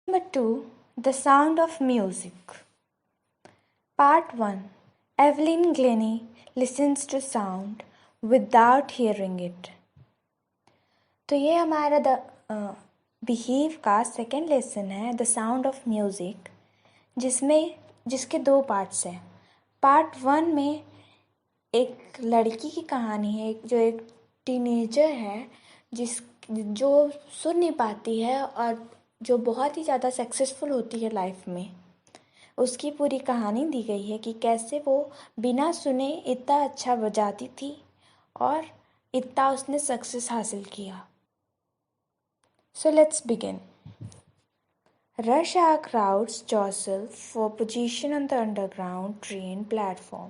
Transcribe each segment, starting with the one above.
Number 2. The Sound of Music. Part 1. Evelyn Glennie listens to sound without hearing it. तो ये हमारा behave का second lesson है, the sound of music, जिसके 2 parts हैं। Part 1 में एक लड़की की कहानी है, जो एक टीनेजर है जो सुन नहीं पाती है और जो बहुत ही ज़्यादा सक्सेसफुल होती है लाइफ में। उसकी पूरी कहानी दी गई है कि कैसे वो बिना सुने इतना अच्छा बजाती थी और इतना उसने सक्सेस हासिल किया। So let's begin. Rush hour crowds jostle for position on the underground train platform.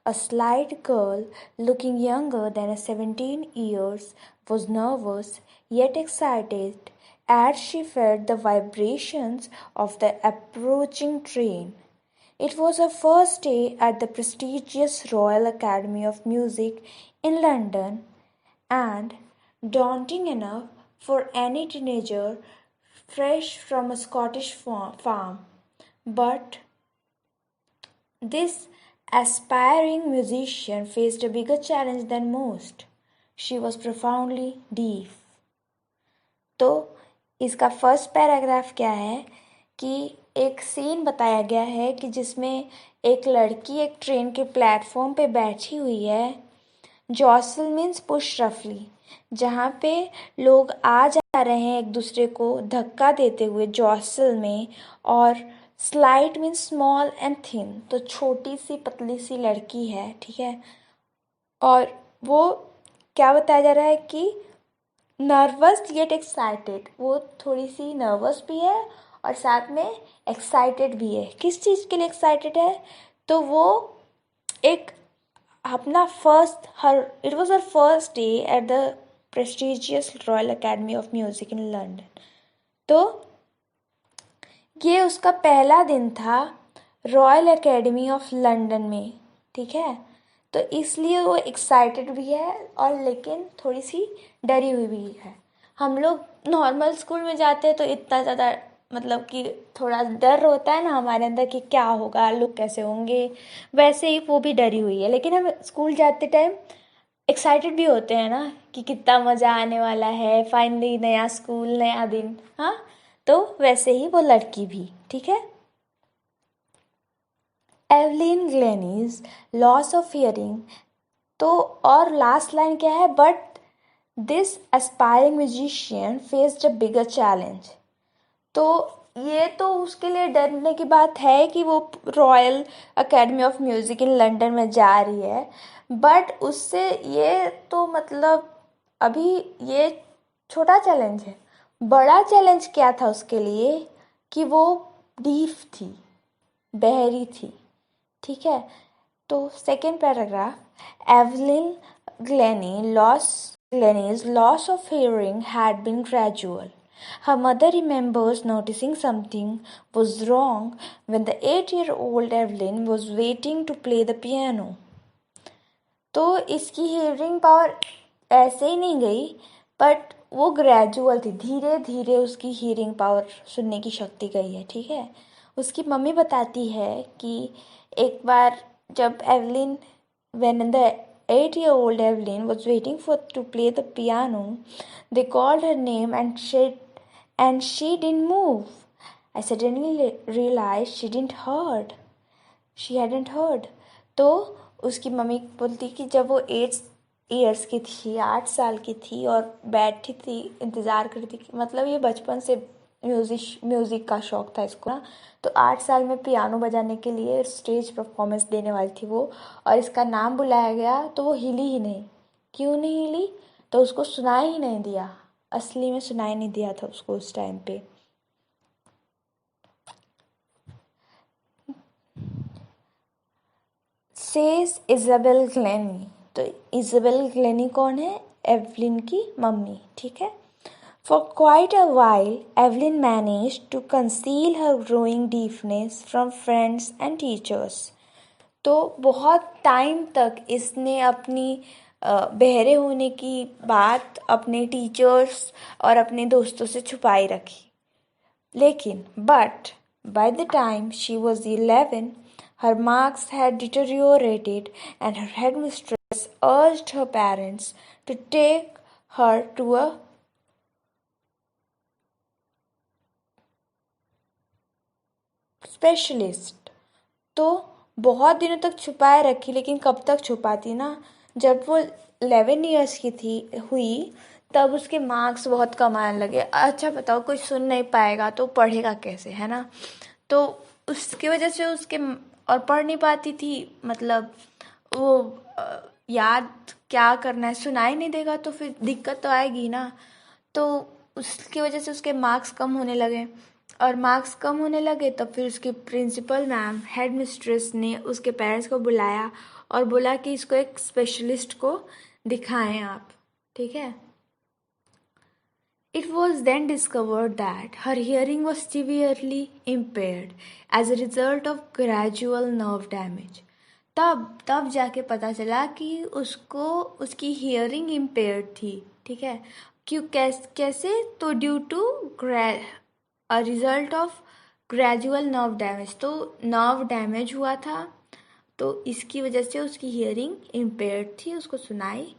A slight girl, looking younger than 17 years, was nervous yet excited as she felt the vibrations of the approaching train. It was her first day at the prestigious Royal Academy of Music in London, and daunting enough for any teenager fresh from a Scottish farm. But this aspiring musician faced a bigger challenge than most. She was profoundly deaf. तो इसका first paragraph क्या है कि एक scene बताया गया है कि जिसमें एक लड़की एक ट्रेन के प्लेटफॉर्म पे बैठी हुई है। जॉसल मीन्स पुश रफली, जहाँ पे लोग आ जा रहे हैं एक दूसरे को धक्का देते हुए जॉसल में। और slight means small and thin, तो छोटी सी पतली सी लड़की है, ठीक है। और वो क्या बताया जा रहा है कि नर्वस येट एक्साइटेड, वो थोड़ी सी नर्वस भी है और साथ में एक्साइटेड भी है। किस चीज़ के लिए एक्साइटेड है? तो वो एक अपना it was her first day at the prestigious royal academy of music in London. तो ये उसका पहला दिन था रॉयल एकेडमी ऑफ लंदन में, ठीक है। तो इसलिए वो एक्साइटेड भी है और लेकिन थोड़ी सी डरी हुई भी है। हम लोग नॉर्मल स्कूल में जाते हैं तो इतना ज़्यादा मतलब कि थोड़ा डर होता है ना हमारे अंदर कि क्या होगा, लोग कैसे होंगे, वैसे ही वो भी डरी हुई है। लेकिन हम स्कूल जाते टाइम एक्साइटेड भी होते हैं ना कि कितना मज़ा आने वाला है, फाइनली नया स्कूल, नया दिन। हाँ, तो वैसे ही वो लड़की भी, ठीक है। Evelyn Glennie's loss of hearing. तो और लास्ट लाइन क्या है? But this aspiring musician faced a bigger challenge. तो ये तो उसके लिए डरने की बात है कि वो royal academy of music in London में जा रही है, बट उससे ये तो मतलब अभी ये छोटा चैलेंज है। बड़ा चैलेंज क्या था उसके लिए कि वो डीफ थी, बहरी थी, ठीक है। तो second paragraph, Evelyn Glennie's loss of hearing had been gradual. Her mother remembers noticing something was wrong when the 8-year-old Evelyn was waiting to play the piano. तो इसकी हियरिंग पावर ऐसे ही नहीं गई, बट वो ग्रेजुअल थी, धीरे धीरे उसकी हियरिंग पावर, सुनने की शक्ति गई है, ठीक है। उसकी मम्मी बताती है कि एक बार जब Evelyn when the 8-year-old Evelyn was waiting to play the piano, they called her name and she didn't move. I suddenly realized she hadn't heard. तो उसकी मम्मी बोलती कि जब वो 8 years की थी, 8 साल की थी और बैठी थी, इंतज़ार करती थी, मतलब ये बचपन से म्यूज़िक का शौक़ था इसको ना। तो 8 साल में पियानो बजाने के लिए स्टेज परफॉर्मेंस देने वाली थी वो, और इसका नाम बुलाया गया तो वो हिली ही नहीं। क्यों नहीं हिली? तो उसको सुनाई ही नहीं दिया, असली में सुनाई नहीं दिया था उसको उस टाइम पे। Says Isabel Glenny. तो इज़ाबेल ग्लेनी कौन है? एवलिन की मम्मी, ठीक है। For quite a while, Evelyn managed to conceal her growing deafness from friends and teachers. तो बहुत टाइम तक इसने अपनी बहरे होने की बात अपने टीचर्स और अपने दोस्तों से छुपाई रखी। लेकिन but by the time she was 11, her marks had deteriorated and her headmistress urged her parents to take her to a specialist. तो बहुत दिनों तक छुपाए रखी, लेकिन कब तक छुपाती ना, जब वो 11 ईयर्स की थी हुई तब उसके मार्क्स बहुत कम आने लगे। अच्छा बताओ, कोई सुन नहीं पाएगा तो पढ़ेगा कैसे, है ना। तो उसकी वजह से उसके और पढ़ नहीं पाती थी, मतलब वो याद क्या करना है, सुनाई नहीं देगा तो फिर दिक्कत तो आएगी ना। तो उसकी वजह से उसके मार्क्स कम होने लगे, और मार्क्स कम होने लगे तब फिर उसकी प्रिंसिपल मैम, हेड मिस्ट्रेस ने उसके पेरेंट्स को बुलाया और बोला कि इसको एक स्पेशलिस्ट को दिखाएं आप, ठीक है। It was then discovered that her hearing was severely impaired as a result of gradual nerve damage. तब जाके पता चला कि उसको उसकी हियरिंग इम्पेयर्ड थी, ठीक है। क्यों, कैसे, तो due to a result of gradual nerve damage, तो नर्व डैमेज हुआ था, तो इसकी वजह से उसकी हियरिंग इम्पेयर्ड थी, उसको सुनाई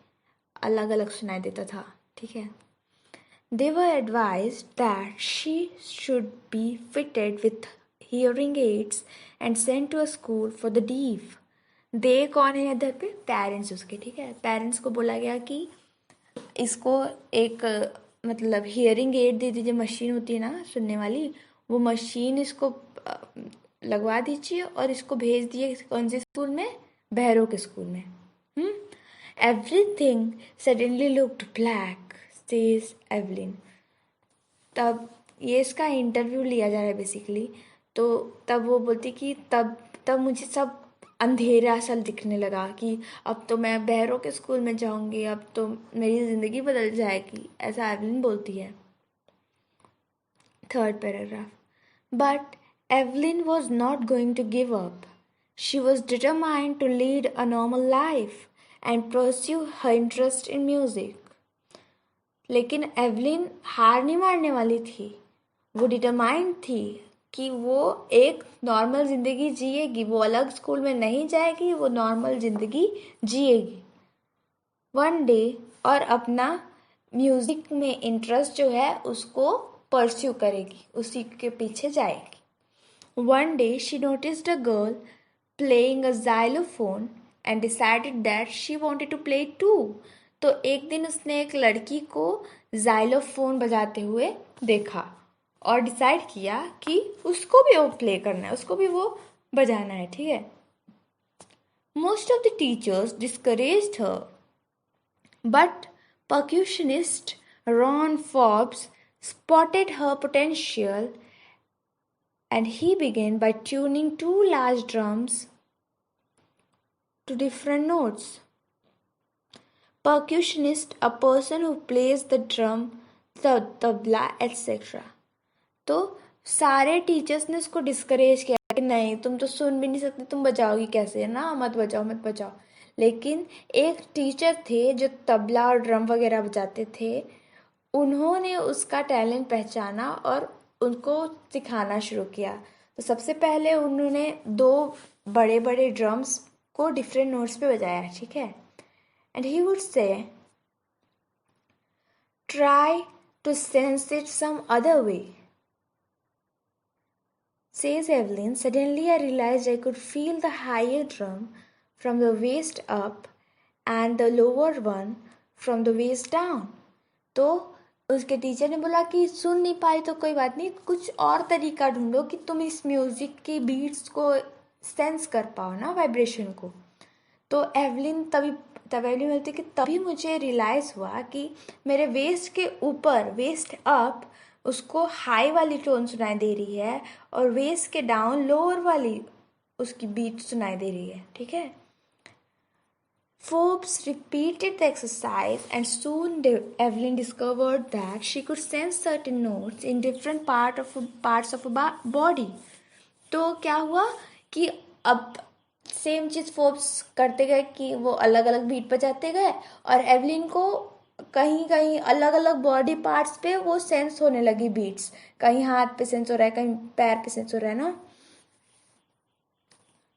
अलग अलग सुनाई देता था, ठीक है। They were advised that she should be fitted with hearing aids and sent to a school for the deaf. दे कौन है इधर पे, पेरेंट्स उसके, ठीक है। पेरेंट्स को बोला गया कि इसको एक मतलब हियरिंग एड दे दीजिए, मशीन होती है ना सुनने वाली, वो मशीन इसको लगवा दीजिए और इसको भेज दिए कौन से स्कूल में, बहरों के स्कूल में। Everything suddenly looked black, says Evelyn. तब ये इसका इंटरव्यू लिया जा रहा है बेसिकली, तो तब वो बोलती कि तब तब मुझे सब अंधेरा सा दिखने लगा कि अब तो मैं बहरों के स्कूल में जाऊंगी, अब तो मेरी ज़िंदगी बदल जाएगी, ऐसा एवलिन बोलती है। Third paragraph. But Evelyn was not going to give up. She was determined to lead a normal life and pursue her interest in music. लेकिन एवलिन हार नहीं मारने वाली थी, वो डिटरमाइंड थी कि वो एक नॉर्मल ज़िंदगी जिएगी, वो अलग स्कूल में नहीं जाएगी, वो नॉर्मल ज़िंदगी जिएगी वन डे, और अपना म्यूज़िक में इंटरेस्ट जो है उसको परस्यू करेगी, उसी के पीछे जाएगी। One day she noticed a girl playing a xylophone and decided that she wanted to play too. तो एक दिन उसने एक लड़की को xylophone बजाते हुए देखा और डिसाइड किया कि उसको भी वो प्ले करना है, उसको भी वो बजाना है, ठीक है। Most of the teachers discouraged her, but percussionist Ron Forbes spotted her potential and he began by tuning two large drums to different notes. Percussionist, a person who plays the drum, the tabla, etc. तो सारे teachers ने उसको discourage किया कि नहीं, तुम तो सुन भी नहीं सकते, तुम बजाओगी कैसे ना, मत बजाओ मत बजाओ। लेकिन एक टीचर थे जो तबला और ड्रम वगैरह बजाते थे, उन्होंने उसका टैलेंट पहचाना और उनको सिखाना शुरू किया। तो सबसे पहले उन्होंने दो बड़े बड़े ड्रम्स को डिफरेंट नोट्स पे बजाया, ठीक है। And he would say try to sense it some other way. Says Evelyn, suddenly I realized I could feel the higher drum from the waist up and the lower one from the waist down. तो उसके teacher ने बोला कि सुन नहीं पाई तो कोई बात नहीं, कुछ और तरीका ढूंढो कि तुम इस म्यूजिक की बीट्स को सेंस कर पाओ ना, वाइब्रेशन को। तो एवलिन तब एवलिन बोलती कि तभी मुझे रियलाइज़ हुआ कि मेरे वेस्ट के ऊपर, वेस्ट अप, उसको हाई वाली टोन सुनाई दे रही है और वेस्ट के डाउन लोअर वाली उसकी बीट सुनाई दे रही है, ठीक है। Forbes repeated the exercise and soon Evelyn discovered that she could sense certain notes in different parts of her body. तो क्या हुआ कि अब सेम चीज़ फोर्ब्स करते गए कि वो अलग अलग बीट बजाते गए और एवलिन को कहीं कहीं अलग अलग बॉडी पार्ट्स पे वो सेंस होने लगी बीट्स, कहीं हाथ पे सेंस हो रहा है, कहीं पैर पे सेंस हो रहा है ना।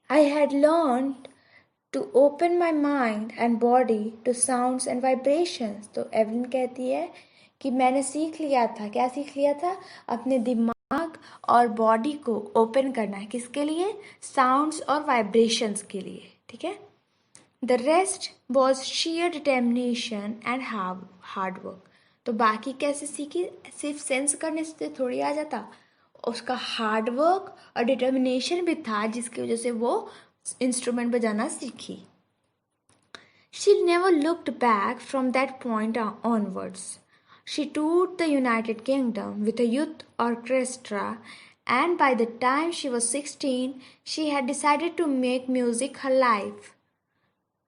I had learned to open my mind and body to sounds and vibrations। तो एवलिन कहती है कि मैंने सीख लिया था, क्या सीख लिया था? अपने दिमाग और बॉडी को ओपन करना है, किसके लिए? साउंड्स और वाइब्रेशंस के लिए, ठीक है। The rest was sheer determination and hard work. तो बाकी कैसे सीखी? सिर्फ सेंस करने से थोड़ी आ जाता, उसका हार्ड वर्क और डिटर्मिनेशन भी था, जिसकी वजह से वो इंस्ट्रूमेंट बजाना सीखी। She never looked back from that point onwards. She toured the United Kingdom with a youth orchestra, and by the time she was 16, she had decided to make music her life.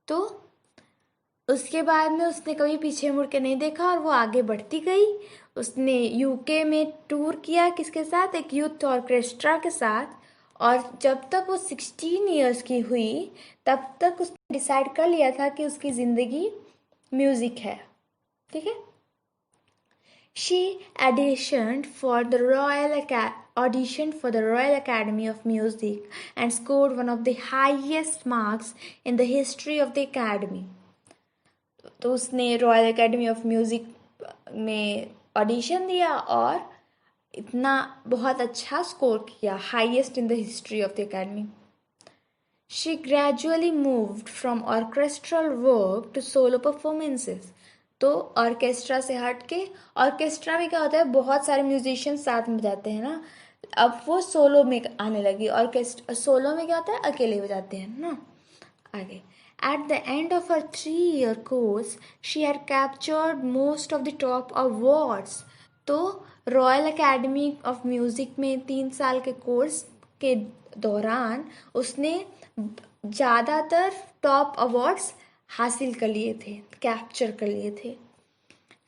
तो उसके बाद में उसने कभी पीछे मुड़ के नहीं देखा और वो आगे बढ़ती गई। उसने यूके में टूर किया, किसके साथ? एक यूथ ऑर्केस्ट्रा के साथ। और जब तक वो 16 ईयर्स की हुई तब तक उसने डिसाइड कर लिया था कि उसकी ज़िंदगी म्यूज़िक है, ठीक है। She auditioned for the Royal Academy of Music and scored one of the highest marks in the history of the academy। तो उसने रॉयल एकेडमी ऑफ म्यूज़िक में ऑडिशन दिया और इतना बहुत अच्छा स्कोर किया, highest in the history of the academy. She gradually moved from orchestral work to solo performances। तो ऑर्केस्ट्रा से हट के, ऑर्केस्ट्रा में क्या होता है, बहुत सारे म्यूजिशियन साथ में बजाते हैं ना, अब वो सोलो में आने लगी। ऑर्केस्ट्रा सोलो में क्या होता है, अकेले बजाते हैं ना। आगे, at the end of her 3-year course, she had captured most of the top awards। तो रॉयल एकेडमी ऑफ म्यूज़िक में 3 साल के कोर्स के दौरान उसने ज़्यादातर टॉप अवार्ड्स हासिल कर लिए थे, कैप्चर कर लिए थे।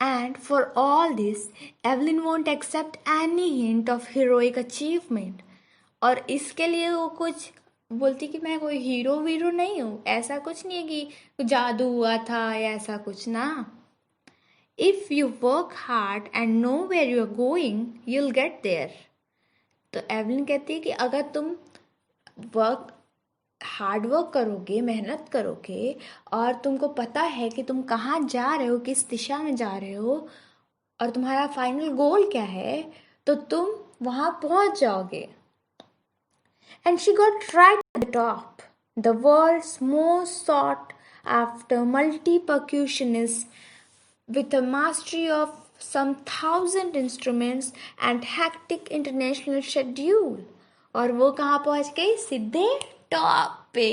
And for all this Evelyn won't accept any hint of heroic achievement. और इसके लिए वो कुछ बोलती कि मैं कोई हीरो वीरो नहीं हूँ, ऐसा कुछ नहीं है कि जादू हुआ था या ऐसा कुछ ना। If you work hard and know where you are going, you'll get there। तो एवलिन कहती है कि अगर तुम हार्ड वर्क करोगे, मेहनत करोगे और तुमको पता है कि तुम कहाँ जा रहे हो, किस दिशा में जा रहे हो और तुम्हारा फाइनल गोल क्या है, तो तुम वहाँ पहुँच जाओगे। And she got right at the top, the world's most sought after multi-percussionist with a mastery of some 1,000 instruments and hectic international schedule। और वो कहाँ पहुँच गई? सीधे टॉप पे।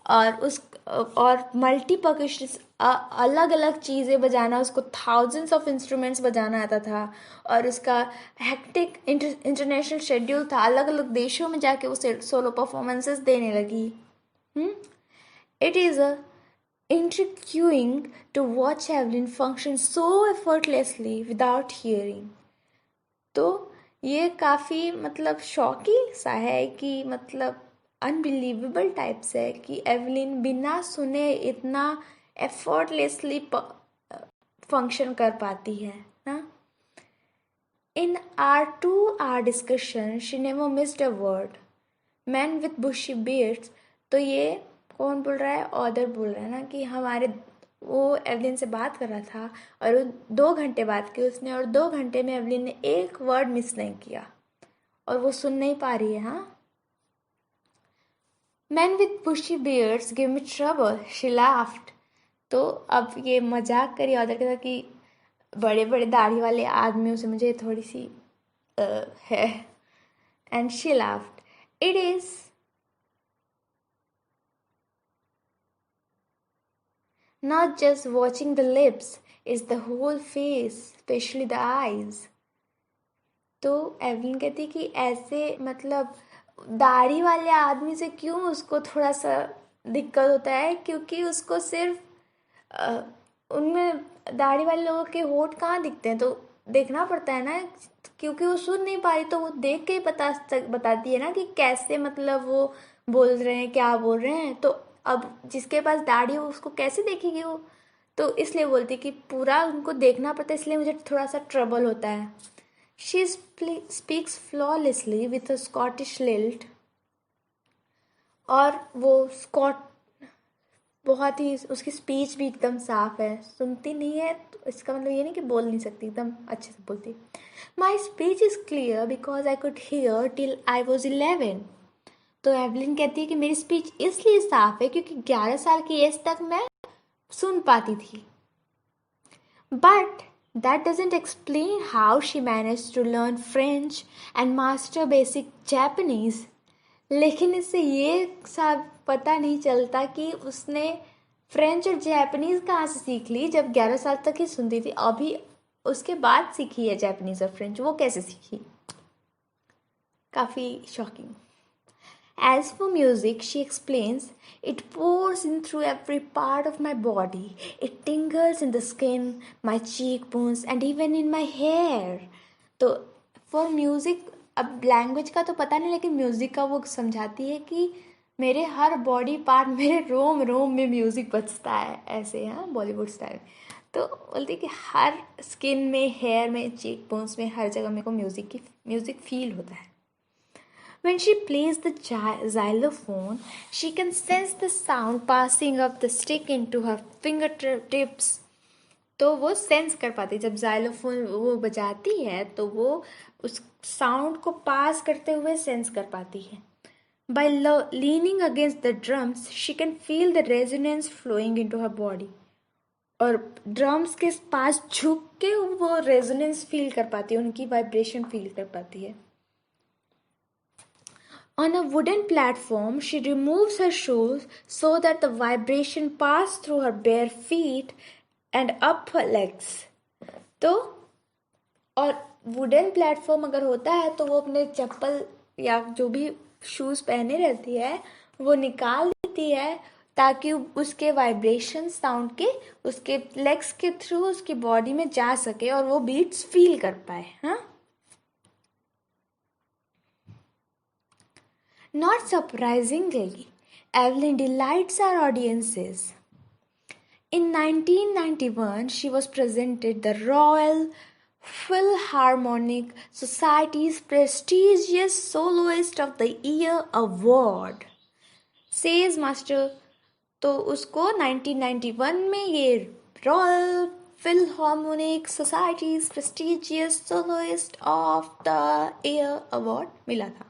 और मल्टी परकशन, अलग अलग चीज़ें बजाना, उसको थाउजेंड्स ऑफ इंस्ट्रूमेंट्स बजाना आता था और उसका हेक्टिक इंटरनेशनल शेड्यूल था, अलग अलग देशों में जाके वो सोलो परफॉर्मेंसेस देने लगी। It is a intriguing to watch Evelyn function so effortlessly without hearing। तो ये काफ़ी मतलब शॉकिंग सा है कि मतलब अनबिलीवेबल टाइप से है कि एवलिन बिना सुने इतना एफर्टलेसली फंक्शन कर पाती है ना। In our 2-hour discussion she never missed a word। Man with bushy beards। तो ये कौन बोल रहा है? ऑदर बोल रहा है ना कि हमारे, वो एवलिन से बात कर रहा था और वो 2 घंटे बात की उसने और 2 घंटे में एवलिन ने एक वर्ड मिस नहीं किया और वो सुन नहीं पा रही है। हाँ, Men with bushy beards give me trouble, she laughed। तो अब ये मजाक करी ऑदर के साथ कि बड़े बड़े दाढ़ी वाले आदमियों से मुझे थोड़ी सी है। And she laughed। It is not just watching the lips, it's the whole face, especially the eyes। तो एवलिन कहती कि ऐसे मतलब दाढ़ी वाले आदमी से क्यों उसको थोड़ा सा दिक्कत होता है, क्योंकि उसको सिर्फ उनमें दाढ़ी वाले लोगों के होठ कहाँ दिखते हैं, तो देखना पड़ता है ना, क्योंकि वो सुन नहीं पा रही तो वो देख के ही बताती है ना कि कैसे मतलब वो बोल रहे हैं, क्या बोल रहे हैं। तो अब जिसके पास दाढ़ी हो उसको कैसे देखेगी वो? तो इसलिए बोलती कि पूरा उनको देखना पड़ता है, इसलिए मुझे थोड़ा सा ट्रबल होता है. She speaks flawlessly with a Scottish lilt. और वो स्कॉट बहुत ही, उसकी स्पीच भी एकदम साफ है. सुनती नहीं है तो इसका मतलब ये नहीं कि बोल नहीं सकती, एकदम अच्छे से बोलती. My speech is clear because I could hear till I was 11. तो एवलिन कहती है कि मेरी स्पीच इसलिए साफ है क्योंकि 11 साल की एज तक मैं सुन पाती थी. But that doesn't explain how she managed to learn French and master basic Japanese. लेकिन इससे ये सब पता नहीं चलता कि उसने फ्रेंच और जापानीज कहाँ से सीख ली, जब 11 साल तक ही सुनती थी. अभी उसके बाद सीखी है जापानीज और फ्रेंच, वो कैसे सीखी. काफ़ी shocking. As for music, she explains, it pours in through every part of my body. It tingles in the skin, my cheekbones, and even in my hair. तो for music, अब language का तो पता नहीं, लेकिन म्यूज़िक का वो समझाती है कि मेरे हर बॉडी पार्ट, मेरे रोम रोम में म्यूज़िक बजता है, ऐसे. हाँ, बॉलीवुड स्टाइल. तो बोलती है कि हर स्किन में, हेयर में, चीक बोन्स में, हर जगह मेरे को म्यूज़िक फील होता है. When she plays the xylophone, she can sense the sound passing up the stick into her fingertips. तो वो सेंस कर पाती है, जब xylophone वो बजाती है तो वो उस साउंड को पास करते हुए सेंस कर पाती है. By leaning against the drums, she can feel the resonance flowing into her body. और ड्रम्स के पास झुक के वो रेजोनेंस फील कर पाती है, उनकी वाइब्रेशन फील कर पाती है. On a wooden platform, she removes her shoes so that the vibration passes through her bare feet and up her legs. तो और वुडन प्लेटफॉर्म अगर होता है तो वो अपने चप्पल या जो भी शूज़ पहने रहती है वो निकाल देती है, ताकि उसके वाइब्रेशन साउंड के उसके लेग्स के थ्रू उसकी बॉडी में जा सके और वो बीट्स फील कर पाए. हाँ. Not surprisingly, Evelyn delights our audiences. In 1991, she was presented the Royal Philharmonic Society's prestigious Soloist of the Year award. Says Master, तो उसको 1991 में ये Royal Philharmonic Society's prestigious Soloist of the Year award मिला था.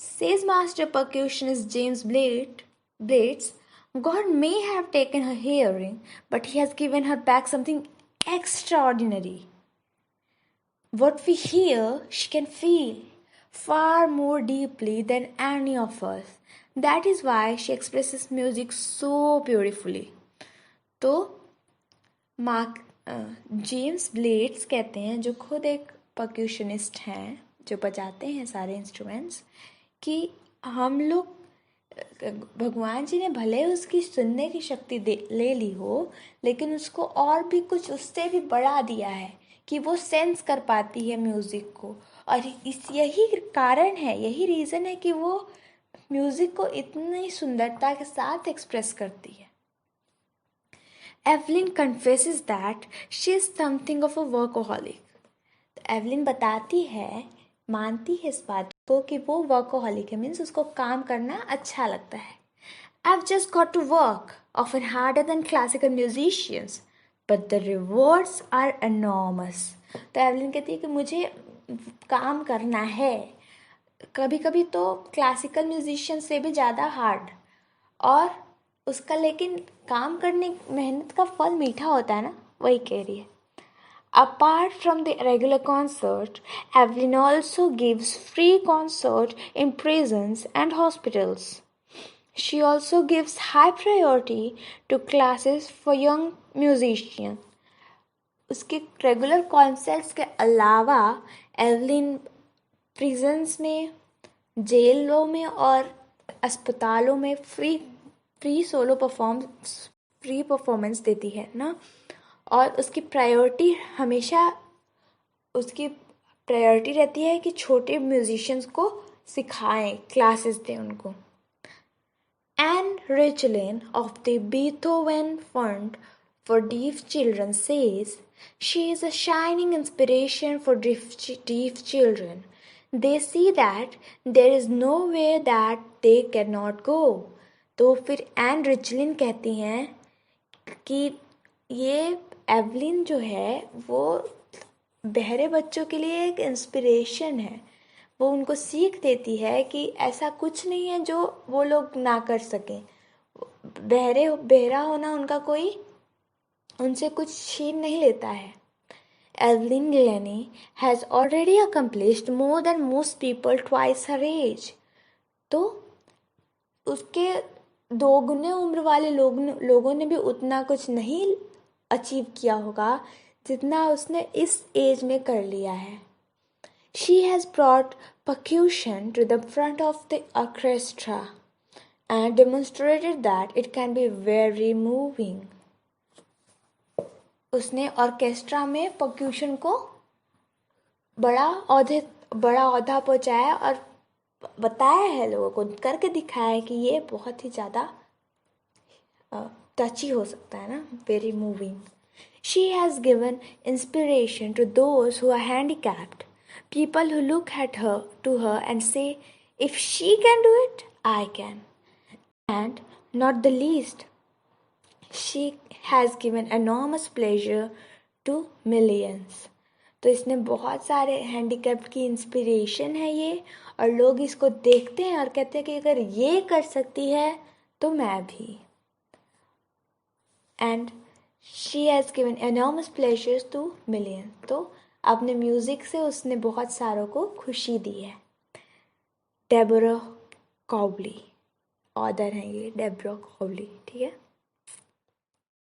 Says master percussionist James Blades, God may have taken her hearing, but he has given her back something extraordinary. What we hear, she can feel far more deeply than any of us. That is why she expresses music so beautifully. तो James blades कहते हैं, जो खुद एक परक्यूशनिस्ट हैं, जो बजाते हैं सारे इंस्ट्रूमेंट्स, कि हम लोग, भगवान जी ने भले उसकी सुनने की शक्ति ले ली हो, लेकिन उसको और भी कुछ उससे भी बढ़ा दिया है कि वो सेंस कर पाती है म्यूज़िक को. और यही कारण है, यही रीज़न है कि वो म्यूज़िक को इतनी सुंदरता के साथ एक्सप्रेस करती है. Evelyn confesses that she is something of a workaholic. तो एवलिन बताती है, मानती है इस बात को कि वो वर्कोहॉलिक है, मीन्स उसको काम करना अच्छा लगता है. I've just got to work, often harder than classical musicians, but the rewards are enormous. तो एवलिन कहती है कि मुझे काम करना है, कभी कभी तो क्लासिकल म्यूजिशियन से भी ज़्यादा हार्ड, और उसका लेकिन काम करने मेहनत का फल मीठा होता है ना, वही कह रही है. Apart from the regular concert, Evelyn also gives free concert in prisons and hospitals. She also gives high priority to classes for young musicians. उसके रेगुलर कॉन्सर्ट्स के अलावा एवलिन प्रिजन्स में, जेलों में और अस्पतालों में फ्री परफॉर्मेंस देती है ना. और उसकी प्रायोरिटी रहती है कि छोटे म्यूजिशियंस को सिखाएं, क्लासेस दें उनको. An Richelin of the Beethoven Fund for Deaf Children says she is a shining inspiration for deaf children. They see that there is nowhere that they cannot go. तो फिर एन रिचलिन कहती हैं कि ये एवलिन जो है वो बहरे बच्चों के लिए एक इंस्पिरेशन है। वो उनको सीख देती है कि ऐसा कुछ नहीं है जो वो लोग ना कर सकें। बहरा होना उनका कोई उनसे कुछ छीन नहीं लेता है। Evelyn Glennie has already accomplished more than most people twice her age. तो उसके दोगुने उम्र वाले लोगों ने भी उतना कुछ नहीं अचीव किया होगा जितना उसने इस एज में कर लिया है। She has brought percussion to the front of the orchestra and demonstrated that it can be very moving. उसने ऑर्केस्ट्रा में पर्क्यूशन को बड़ा औहदा पहुंचाया और बताया है लोगों को, करके दिखाया है कि ये बहुत ही ज़्यादा टची हो सकता है ना, very moving. She has given inspiration to those who are handicapped, people who look at her and say, if she can do it, I can. And not the least, she has given enormous pleasure to millions. तो इसने बहुत सारे handicapped की inspiration है ये, और लोग इसको देखते हैं और कहते हैं कि अगर ये कर सकती है तो मैं भी। And she has given enormous pleasures two million. तो अपने म्यूज़िक से उसने बहुत सारों को खुशी दी है। डेबोरा कॉवली ऑदर हैं ये, डेबोरा कॉवली, ठीक है।